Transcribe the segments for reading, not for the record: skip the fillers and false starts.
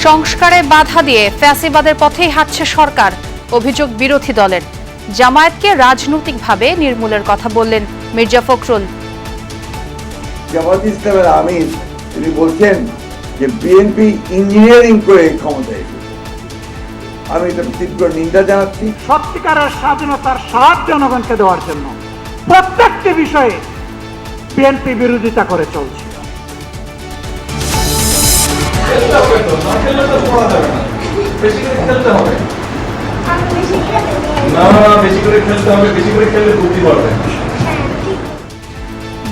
সংস্কারে বাধা দিয়ে ফ্যাসিবাদের পথেই হাঁটছে সরকার, অভিযোগ বিরোধী দলের। জামায়াতকে রাজনৈতিকভাবে নির্মূলের কথা বললেন মির্জা ফখরুল। জামায়াত ইসলামের আমির তিনি বলছেন যে বিএনপি ইঞ্জিনিয়ারিং করে ক্ষমতায় এসেছে। আমি এটা তীব্র নিন্দা জানাচ্ছি। সত্যিকারের স্বাধীনতার স্বাদ জনগণকে দেওয়ার জন্য প্রত্যেকটি বিষয়ে বিএনপি বিরোধিতা করে চলছে।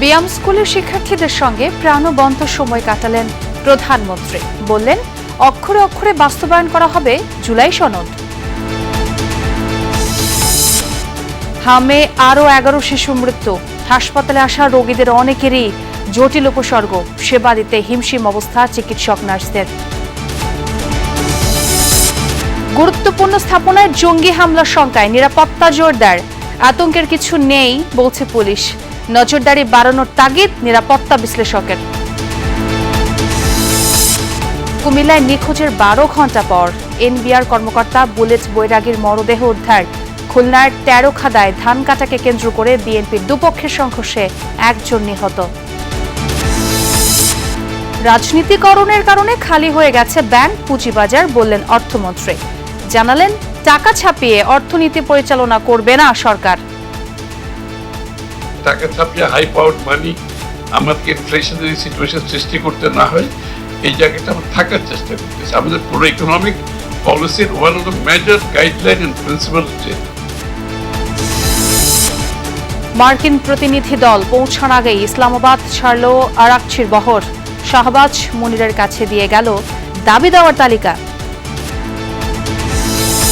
বিয়াম স্কুলের শিক্ষার্থীদের সঙ্গে প্রাণবন্ত সময় কাটালেন প্রধানমন্ত্রী। বললেন, অক্ষরে অক্ষরে বাস্তবায়ন করা হবে জুলাই সনদ। হামে আরও 11 শিশু মৃত্যু। হাসপাতালে আসা রোগীদের অনেকেরই জটিল উপসর্গ। সেবা দিতে হিমশিম অবস্থা চিকিৎসক নার্সদের। গুরুত্বপূর্ণ স্থাপনায় জঙ্গি হামলার শঙ্কায় নিরাপত্তা জোরদার। আতঙ্কের কিছু নেই বলছে পুলিশ। নজরদারি বাড়ানোর তাগিদ নিরাপত্তা বিশ্লেষকের। কুমিল্লায় নিখোঁজের 12 ঘণ্টা পর এনবিআর কর্মকর্তা বুলেট বৈরাগীর মরদেহ উদ্ধার। খুলনার 13 খাদায় ধান কাটাকে কেন্দ্র করে বিএনপির দুপক্ষের সংঘর্ষে 1 জন নিহত। রাজনীতিকরণের কারণে খালি হয়ে গেছে ব্যাংক পুঁজিবাজার, বললেন অর্থমন্ত্রী। জানালেন, টাকা ছাপিয়ে অর্থনীতি পরিচালনা করবে না সরকার। টাকা ছাপিয়ে হাই পাওয়ার মানি আমাদেরকে ইনফ্লেশনারি সিচুয়েশন সৃষ্টি করতে না হয়, এই জায়গাটা আমরা থাকার চেষ্টা করতেছি। আমাদের পুরো ইকোনমিক পলিসির one of the major guideline and principle হচ্ছে। মার্কিন প্রতিনিধি দল পৌঁছার আগেই ইসলামাবাদ ছাড়ল আরাকচির বহর। শাহবাজ মুনিরের কাছে দিয়ে গেল দাবি দেওয়ার তালিকা।